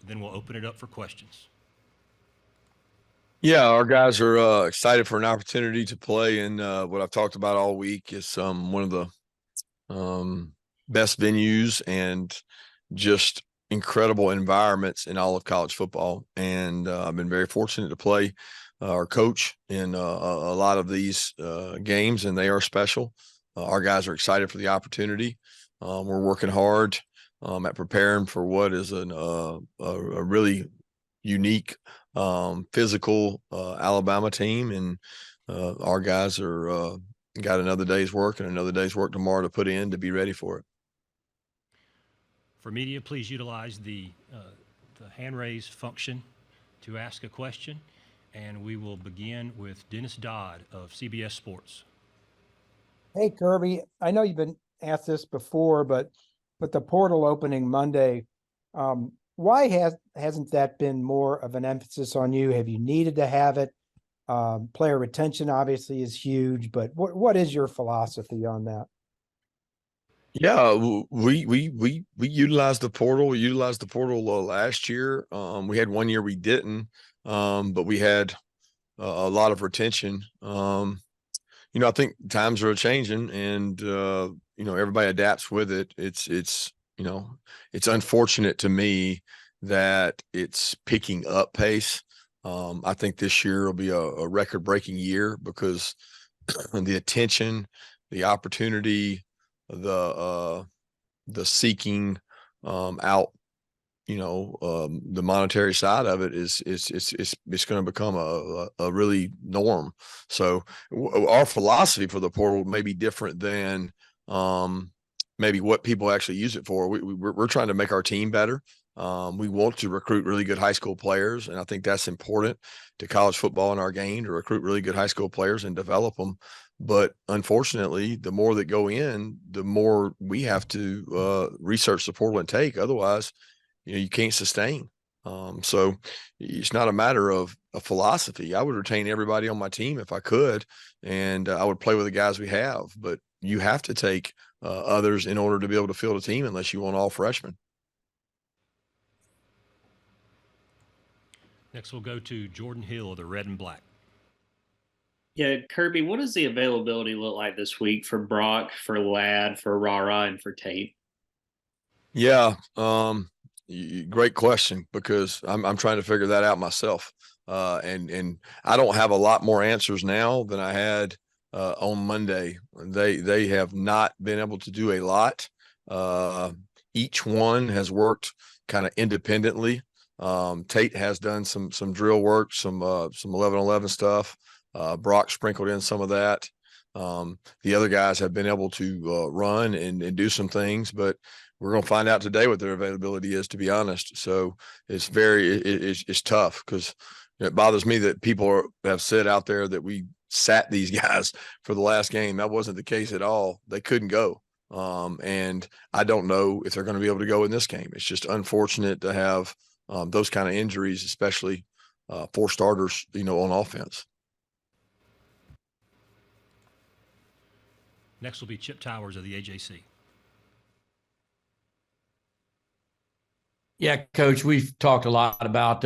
Then we'll open it up for questions. Yeah, our guys are excited for an opportunity to play in what I've talked about all week is one of the best venues and just incredible environments in all of college football. And I've been very fortunate to play our coach in a lot of these games, and they are special. Our guys are excited for the opportunity. We're working hard at preparing for what is a really unique physical Alabama team, and our guys are got another day's work and another day's work tomorrow to put in to be ready for it. For media, please utilize the hand raise function to ask a question, and we will begin with Dennis Dodd of CBS Sports. Hey, Kirby, I know you've been asked this before, but with the portal opening Monday, why hasn't that been more of an emphasis on you? Have you needed to have it? Player retention obviously is huge, but what is your philosophy on that? Yeah, we utilized the portal. We utilized the portal last year. We had 1 year we didn't, but we had a lot of retention. I think times are changing, and everybody adapts with it. It's unfortunate to me that it's picking up pace. I think this year will be a record-breaking year because the attention, the opportunity, the seeking out, the monetary side of it is going to become a really norm. So our philosophy for the portal may be different than maybe what people actually use it for. We're trying to make our team better. We want to recruit really good high school players, and I think that's important to college football in our game, to recruit really good high school players and develop them. But unfortunately, the more that go in, the more we have to research the portal and take. Otherwise, you can't sustain. So it's not a matter of a philosophy. I would retain everybody on my team if I could, and I would play with the guys we have. But you have to take others in order to be able to field a team unless you want all freshmen. Next, we'll go to Jordan Hill of the Red and Black. Yeah, Kirby, what does the availability look like this week for Brock, for Ladd, for Rara, and for Tate? Yeah, great question, because I'm trying to figure that out myself, and I don't have a lot more answers now than I had on Monday. They have not been able to do a lot. Each one has worked kind of independently. Tate has done some drill work, some 11-11 stuff. Brock sprinkled in some of that. The other guys have been able to run and do some things, but we're going to find out today what their availability is, to be honest. So it's it's tough, because it bothers me that people have said out there that we sat these guys for the last game. That wasn't the case at all. They couldn't go. And I don't know if they're going to be able to go in this game. It's just unfortunate to have those kind of injuries, especially for starters, on offense. Next will be Chip Towers of the AJC. Yeah, Coach, we've talked a lot about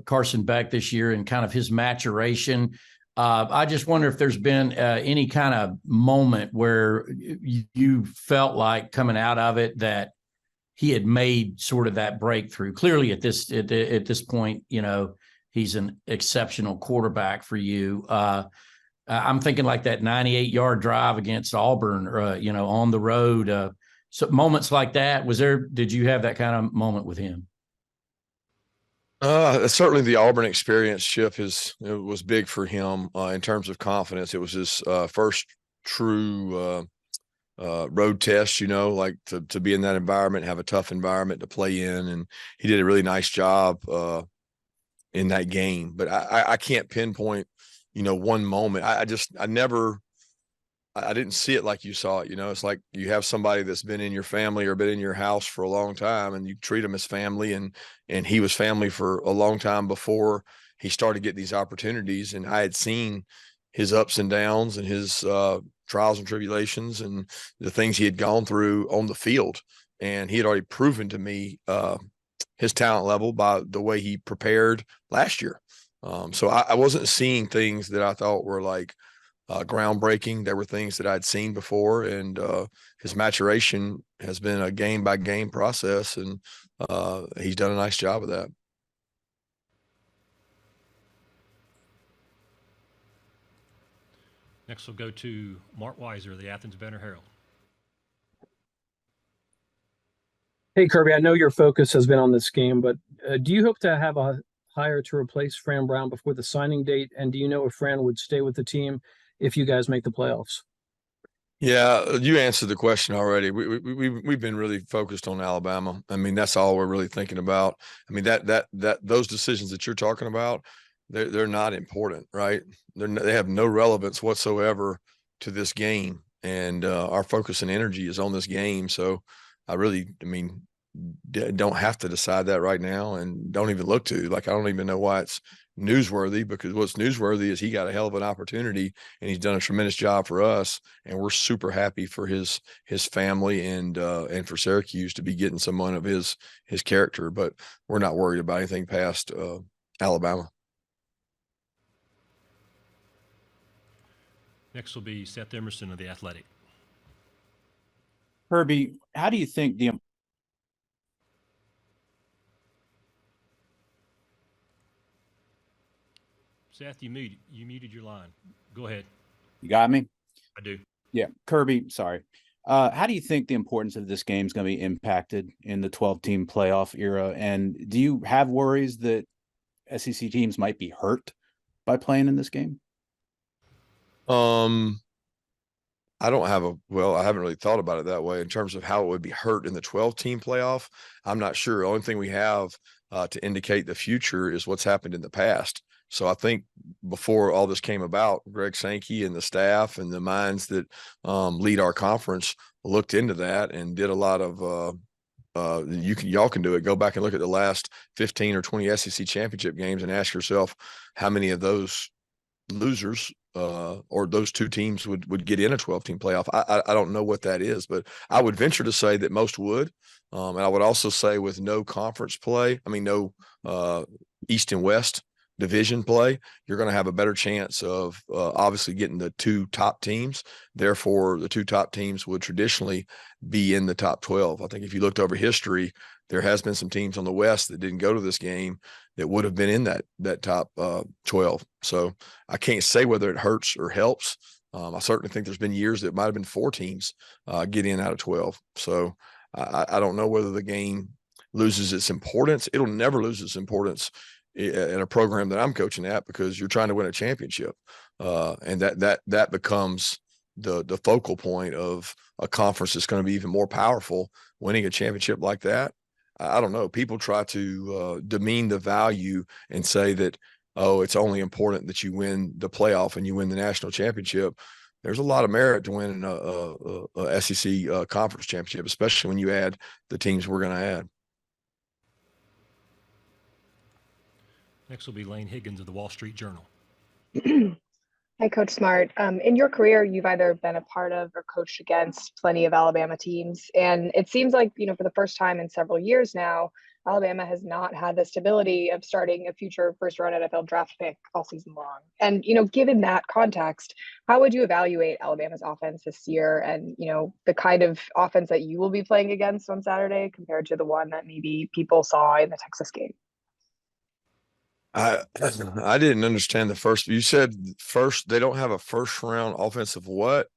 Carson Beck this year and kind of his maturation. I just wonder if there's been any kind of moment where you felt like coming out of it that he had made sort of that breakthrough. Clearly at this point, he's an exceptional quarterback for you. I'm thinking like that 98-yard drive against Auburn, on the road. So moments like that, did you have that kind of moment with him? Certainly the Auburn experience, Chip, was big for him in terms of confidence. It was his first true road test, like to be in that environment, have a tough environment to play in. And he did a really nice job in that game. But I can't pinpoint, one moment. I didn't see it like you saw it. It's like you have somebody that's been in your family or been in your house for a long time, and you treat them as family, and he was family for a long time before he started getting these opportunities. And I had seen his ups and downs and his trials and tribulations and the things he had gone through on the field. And he had already proven to me his talent level by the way he prepared last year. So I wasn't seeing things that I thought were like groundbreaking. There were things that I'd seen before, and his maturation has been a game by game process, and he's done a nice job of that. Next, we'll go to Mark Weiser, the Athens Banner-Herald. Hey, Kirby, I know your focus has been on this game, but do you hope to have a hire to replace Fran Brown before the signing date? And do you know if Fran would stay with the team if you guys make the playoffs? Yeah, you answered the question already. We've been really focused on Alabama. I mean, that's all we're really thinking about. I mean, that those decisions that you're talking about, they're not important, right? They have no relevance whatsoever to this game, and our focus and energy is on this game. So I mean, don't have to decide that right now, and don't even look to. Like, I don't even know why it's newsworthy, because what's newsworthy is he got a hell of an opportunity and he's done a tremendous job for us, and we're super happy for his family and for Syracuse to be getting someone of his character. But we're not worried about anything past Alabama. Next will be Seth Emerson of The Athletic. Kirby, how do you think the Seth, you muted your line. Go ahead. You got me? I do. Yeah, Kirby, sorry. How do you think the importance of this game is going to be impacted in the 12-team playoff era? And do you have worries that SEC teams might be hurt by playing in this game? I haven't really thought about it that way in terms of how it would be hurt in the 12-team playoff. I'm not sure. The only thing we have to indicate the future is what's happened in the past. So I think before all this came about, Greg Sankey and the staff and the minds that lead our conference looked into that and did a lot of y'all can do it. Go back and look at the last 15 or 20 SEC championship games and ask yourself how many of those losers or those two teams would get in a 12-team playoff. I don't know what that is, but I would venture to say that most would. And I would also say with no conference play, no East and West division play, you're going to have a better chance of obviously getting the two top teams. Therefore, the two top teams would traditionally be in the top 12. I think if you looked over history, there has been some teams on the West that didn't go to this game that would have been in that top 12. So I can't say whether it hurts or helps. I certainly think there's been years that might have been 4 teams get in out of 12. So I don't know whether the game loses its importance. It'll never lose its importance in a program that I'm coaching at, because you're trying to win a championship. And that becomes the focal point of a conference that's going to be even more powerful. Winning a championship like that, I don't know. People try to demean the value and say that, oh, it's only important that you win the playoff and you win the national championship. There's a lot of merit to winning a SEC conference championship, especially when you add the teams we're going to add. Next will be Lane Higgins of the Wall Street Journal. Hi, Coach Smart. In your career, you've either been a part of or coached against plenty of Alabama teams. And it seems like, for the first time in several years now, Alabama has not had the stability of starting a future first-round NFL draft pick all season long. And, given that context, how would you evaluate Alabama's offense this year and, the kind of offense that you will be playing against on Saturday compared to the one that maybe people saw in the Texas game? I didn't understand the first. You said first they don't have a first round offensive what?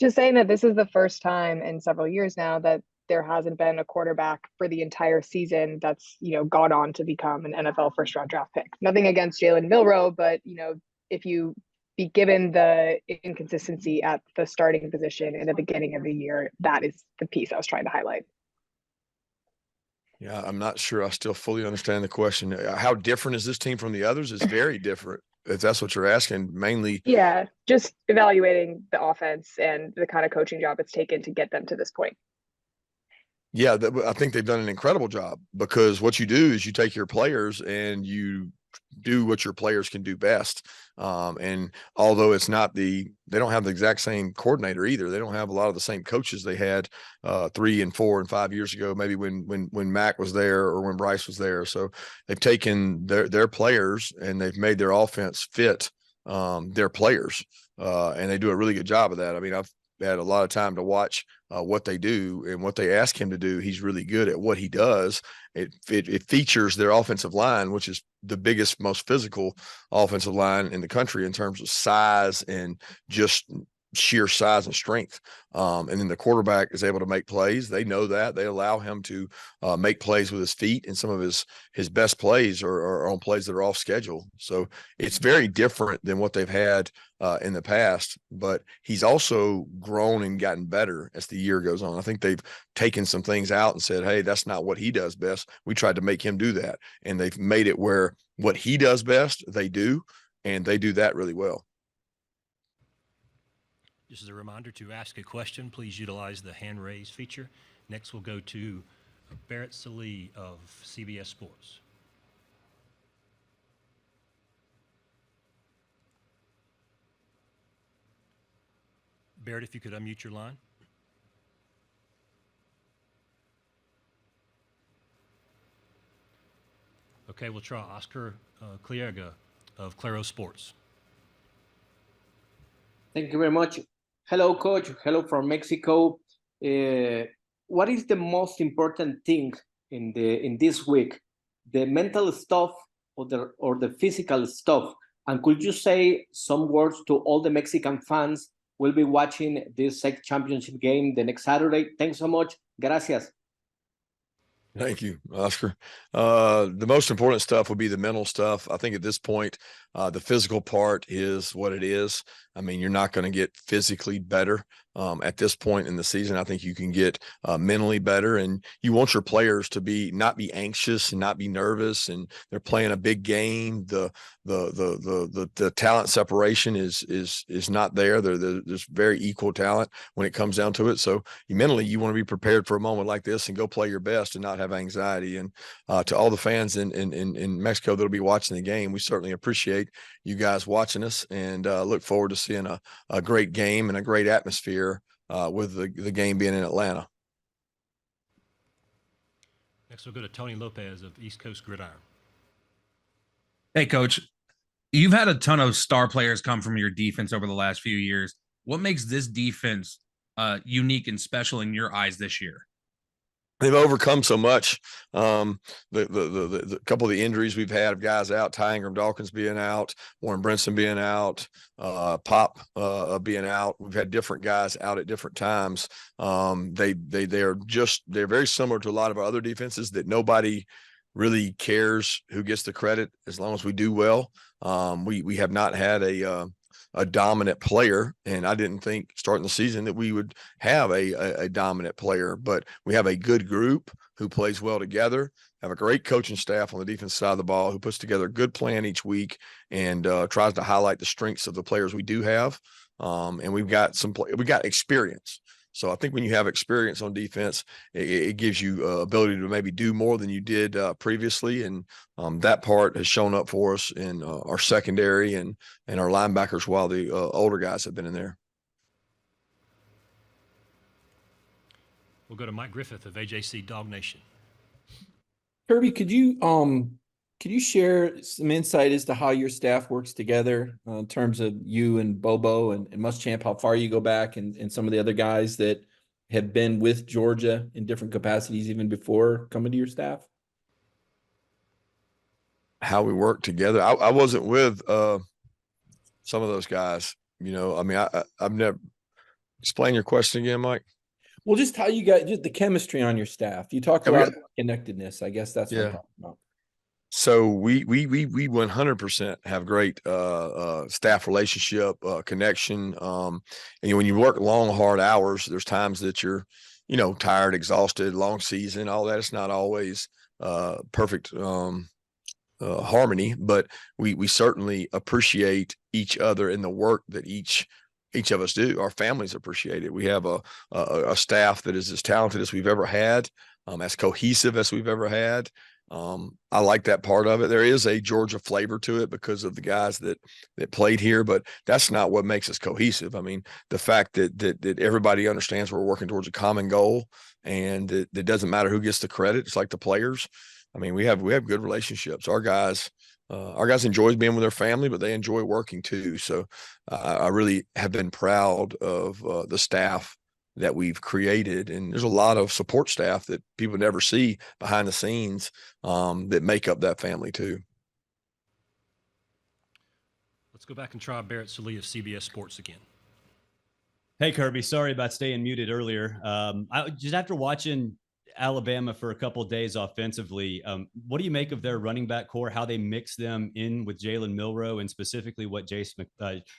Just saying that this is the first time in several years now that there hasn't been a quarterback for the entire season that's, gone on to become an NFL first round draft pick. Nothing against Jalen Milroe, but, if you be given the inconsistency at the starting position in the beginning of the year, that is the piece I was trying to highlight. Yeah, I'm not sure I still fully understand the question. How different is this team from the others? It's very different, if that's what you're asking, mainly. Yeah, just evaluating the offense and the kind of coaching job it's taken to get them to this point. Yeah, I think they've done an incredible job, because what you do is you take your players and you do what your players can do best. And although it's not they don't have the exact same coordinator either. They don't have a lot of the same coaches they had 3 and 4 and 5 years ago, maybe when Mac was there or when Bryce was there. So they've taken their players and they've made their offense fit their players. And they do a really good job of that. I mean, I've had a lot of time to watch what they do and what they ask him to do. He's really good at what he does. It features their offensive line, which is the biggest, most physical offensive line in the country in terms of size and just sheer size and strength. And then the quarterback is able to make plays. They know that. They allow him to make plays with his feet, and some of his best plays are on plays that are off schedule. So it's very different than what they've had in the past, but he's also grown and gotten better as the year goes on. I think they've taken some things out and said, hey, that's not what he does best. We tried to make him do that. And they've made it where what he does best, they do, and they do that really well. Just as a reminder, to ask a question, please utilize the hand raise feature. Next, we'll go to Barrett Sallee of CBS Sports. Barrett, if you could unmute your line. Okay, we'll try Oscar Clierga of Claro Sports. Thank you very much. Hello, Coach. Hello from Mexico. What is the most important thing in this week? The mental stuff or the physical stuff? And could you say some words to all the Mexican fans who will be watching this SEC championship game the next Saturday? Thanks so much. Gracias. Thank you, Oscar. The most important stuff would be the mental stuff. I think at this point, the physical part is what it is. I mean, you're not going to get physically better at this point in the season. I think you can get mentally better, and you want your players to not be anxious and not be nervous. And they're playing a big game. The talent separation is not there. There's very equal talent when it comes down to it. So mentally, you want to be prepared for a moment like this and go play your best and not have anxiety. And to all the fans in Mexico that'll be watching the game, we certainly appreciate you guys watching us, and look forward to seeing a great game and a great atmosphere with the game being in Atlanta. Next, we'll go to Tony Lopez of East Coast Gridiron. Hey, Coach, you've had a ton of star players come from your defense over the last few years. What makes this defense unique and special in your eyes this year? They've overcome so much. The couple of the injuries we've had of guys out, Ty Ingram Dawkins being out, Warren Brinson being out, Pop being out. We've had different guys out at different times. They're very similar to a lot of our other defenses that nobody really cares who gets the credit as long as we do well. We have not had a dominant player, and I didn't think starting the season that we would have a dominant player, but we have a good group who plays well together, have a great coaching staff on the defense side of the ball who puts together a good plan each week and tries to highlight the strengths of the players we do have. And we've got we got experience. So I think when you have experience on defense, it gives you ability to maybe do more than you did previously. And that part has shown up for us in our secondary and our linebackers while the older guys have been in there. We'll go to Mike Griffith of AJC DawgNation. Kirby, could you share some insight as to how your staff works together in terms of you and Bobo and Muschamp, how far you go back, and some of the other guys that have been with Georgia in different capacities even before coming to your staff? How we work together. I wasn't with some of those guys. You know, I mean, I've never. Explain your question again, Mike. Well, just how you got just the chemistry on your staff. You talked about connectedness. I guess that's what I'm talking about. So we 100% have great staff relationship connection. And when you work long, hard hours, there's times that you're, tired, exhausted, long season, all that. It's not always perfect harmony, but we certainly appreciate each other in the work that each of us do. Our families appreciate it. We have a staff that is as talented as we've ever had, as cohesive as we've ever had. I like that part of it. There is a Georgia flavor to it because of the guys that played here, but that's not what makes us cohesive. I mean, the fact that everybody understands we're working towards a common goal, and it doesn't matter who gets the credit. It's like the players. I mean, we have good relationships. Our guys enjoy being with their family, but they enjoy working too. So I really have been proud of the staff that we've created. And there's a lot of support staff that people never see behind the scenes that make up that family too. Let's go back and try Barrett Sallee of CBS Sports again. Hey, Kirby, sorry about staying muted earlier. I just after watching Alabama for a couple of days offensively, what do you make of their running back core, how they mix them in with Jalen Milroe, and specifically what Jace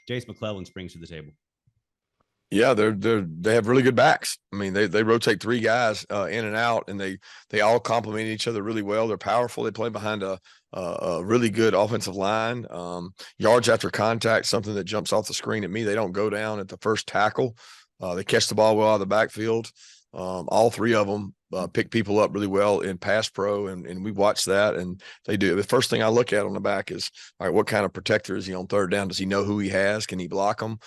McClellan brings to the table? Yeah, they have really good backs. I mean, they rotate three guys in and out, and they all complement each other really well. They're powerful. They play behind a really good offensive line. Yards after contact, something that jumps off the screen at me. They don't go down at the first tackle. They catch the ball well out of the backfield. All three of them pick people up really well in pass pro, and we watch that, and they do. The first thing I look at on the back is, all right, what kind of protector is he on third down? Does he know who he has? Can he block them?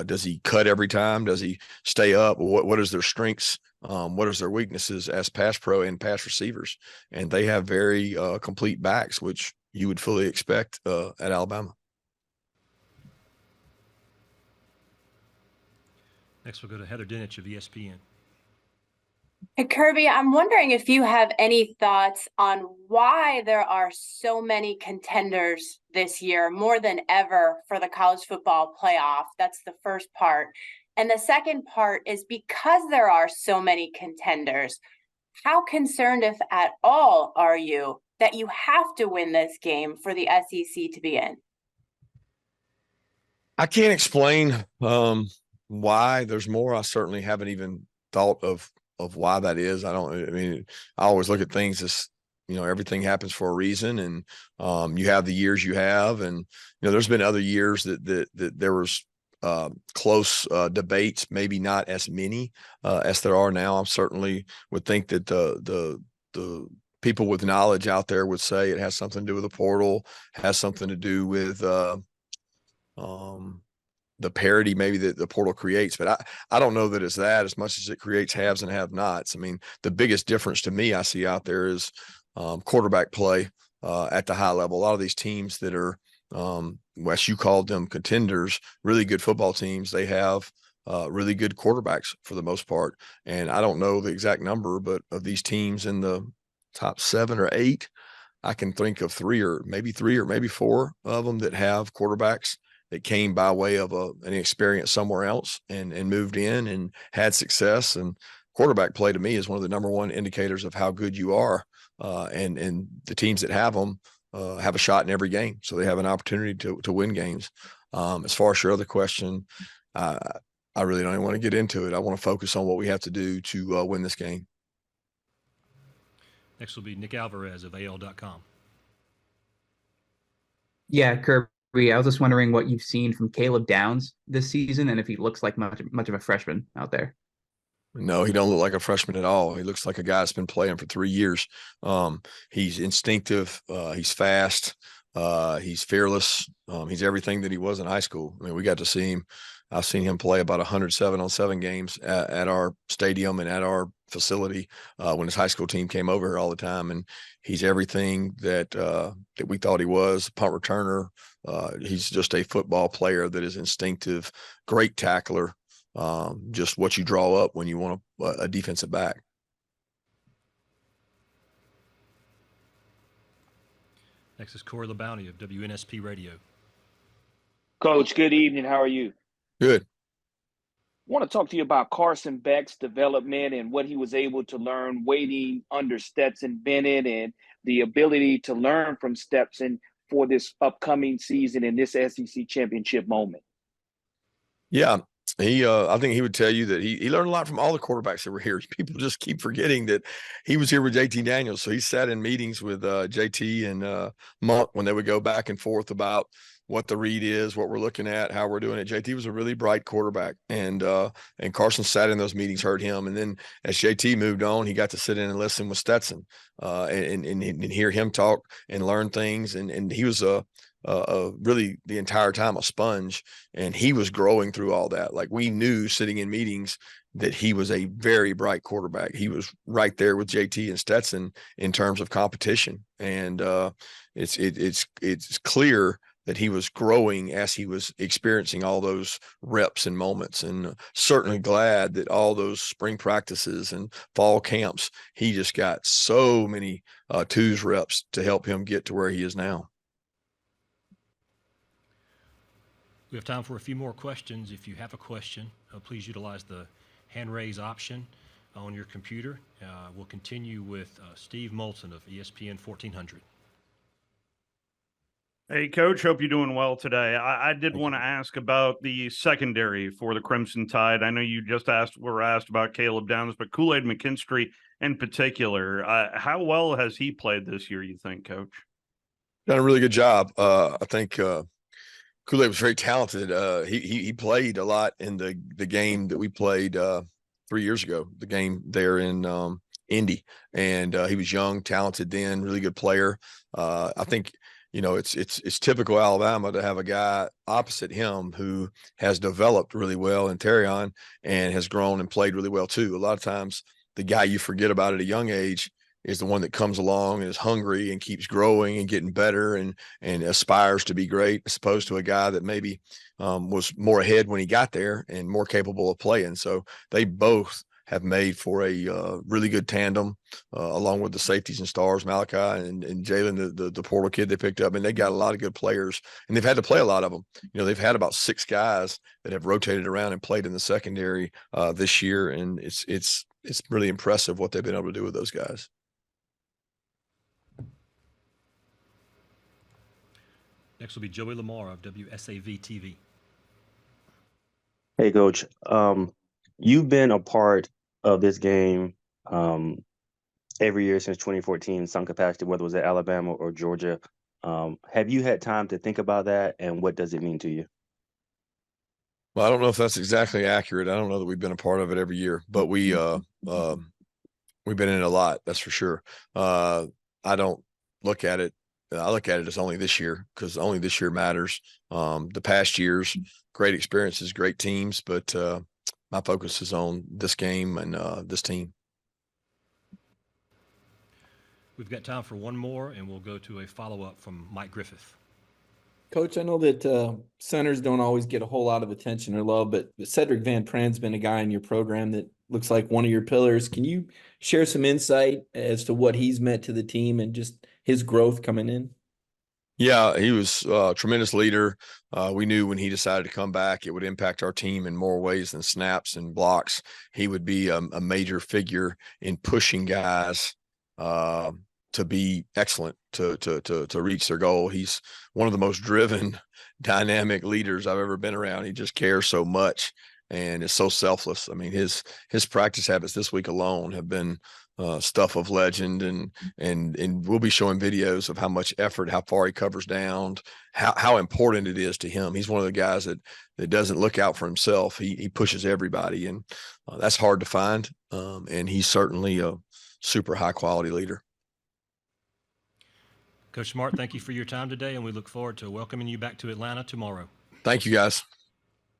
Does he cut every time? Does he stay up? What is their strengths? What is their weaknesses as pass pro and pass receivers? And they have very complete backs, which you would fully expect at Alabama. Next, we'll go to Heather Dinich of ESPN. Hey, Kirby, I'm wondering if you have any thoughts on why there are so many contenders this year, more than ever, for the college football playoff. That's the first part. And the second part is, because there are so many contenders, how concerned, if at all, are you that you have to win this game for the SEC to be in? I can't explain why there's more. I certainly haven't even thought of why that is. I always look at things as, everything happens for a reason, and you have the years you have, and there's been other years that there was close debates, maybe not as many as there are now. I certainly would think that the people with knowledge out there would say it has something to do with the portal, has something to do with the parity maybe that the portal creates. But I don't know that it's that as much as it creates haves and have-nots. I mean, the biggest difference to me I see out there is quarterback play at the high level. A lot of these teams that are, as you called them, contenders, really good football teams, they have really good quarterbacks for the most part. And I don't know the exact number, but of these teams in the top 7 or 8, I can think of 3 or maybe 4 of them that have quarterbacks that came by way of an experience somewhere else and moved in and had success. And quarterback play to me is one of the number one indicators of how good you are. And the teams that have them have a shot in every game. So they have an opportunity to win games. As far as your other question, I really don't even want to get into it. I want to focus on what we have to do to win this game. Next will be Nick Alvarez of AL.com. Yeah, Kirby, I was just wondering what you've seen from Caleb Downs this season, and if he looks like much of a freshman out there. No, he don't look like a freshman at all. He looks like a guy that's been playing for 3 years. He's instinctive. He's fast. He's fearless. He's everything that he was in high school. I mean, we got to see him. I've seen him play about 107-on-7 games at our stadium and at our facility when his high school team came over here all the time. And he's everything that we thought he was. Punt returner. He's just a football player that is instinctive, great tackler. Just what you draw up when you want a defensive back. Next is Corey LeBounty of WNSP Radio. Coach, good evening. How are you? Good. I want to talk to you about Carson Beck's development and what he was able to learn waiting under Stetson Bennett and the ability to learn from Stetson for this upcoming season in this SEC championship moment. Yeah. I think he would tell you that he learned a lot from all the quarterbacks that were here. People just keep forgetting that he was here with JT Daniels. So he sat in meetings with JT and Monk when they would go back and forth about what the read is, what we're looking at, how we're doing it. JT was a really bright quarterback, and Carson sat in those meetings, heard him. And then as JT moved on, he got to sit in and listen with Stetson and hear him talk and learn things. And he was really the entire time a sponge, and he was growing through all that. Like, we knew sitting in meetings that he was a very bright quarterback. He was right there with JT and Stetson in terms of competition. And it's clear that he was growing as he was experiencing all those reps and moments, and certainly glad that all those spring practices and fall camps, he just got so many twos reps to help him get to where he is now. We have time for a few more questions. If you have a question, please utilize the hand raise option on your computer. We'll continue with Steve Moulton of ESPN 1400. Hey, Coach, hope you're doing well today. I did want to ask about the secondary for the Crimson Tide. I know you just were asked about Caleb Downs, but Kool-Aid McKinstry in particular, how well has he played this year, you think, Coach? Done a really good job. I think Kool-Aid was very talented. He played a lot in the game that we played 3 years ago, the game there in Indy. And he was young, talented then, really good player. I think, it's typical Alabama to have a guy opposite him who has developed really well in Terrion and has grown and played really well too. A lot of times the guy you forget about at a young age is the one that comes along and is hungry and keeps growing and getting better and aspires to be great, as opposed to a guy that maybe was more ahead when he got there and more capable of playing. So they both have made for a really good tandem, along with the safeties and stars, Malachi and Jalen, the portal kid they picked up. And they got a lot of good players, and they've had to play a lot of them. They've had about 6 guys that have rotated around and played in the secondary this year, and it's really impressive what they've been able to do with those guys. Next will be Joey Lamar of WSAV TV. Hey, Coach. You've been a part of this game every year since 2014 in some capacity, whether it was at Alabama or Georgia. Have you had time to think about that, and what does it mean to you? Well, I don't know if that's exactly accurate. I don't know that we've been a part of it every year, but we've been in it a lot. That's for sure. I don't look at it. I look at it as only this year, because only this year matters. The past years, great experiences, great teams, but my focus is on this game and this team. We've got time for one more, and we'll go to a follow-up from Mike Griffith. Coach, I know that centers don't always get a whole lot of attention or love, but Cedric Van Pran's been a guy in your program that looks like one of your pillars. Can you share some insight as to what he's meant to the team and just his growth coming in? Yeah, he was a tremendous leader. We knew when he decided to come back, it would impact our team in more ways than snaps and blocks. He would be a major figure in pushing guys to be excellent, to reach their goal. He's one of the most driven, dynamic leaders I've ever been around. He just cares so much and is so selfless. I mean, his practice habits this week alone have been stuff of legend, and we'll be showing videos of how much effort, how far he covers down, how important it is to him. He's one of the guys that doesn't look out for himself. He pushes everybody, and that's hard to find. And he's certainly a super high quality leader. Coach Smart, thank you for your time today, and we look forward to welcoming you back to Atlanta tomorrow. Thank you, guys.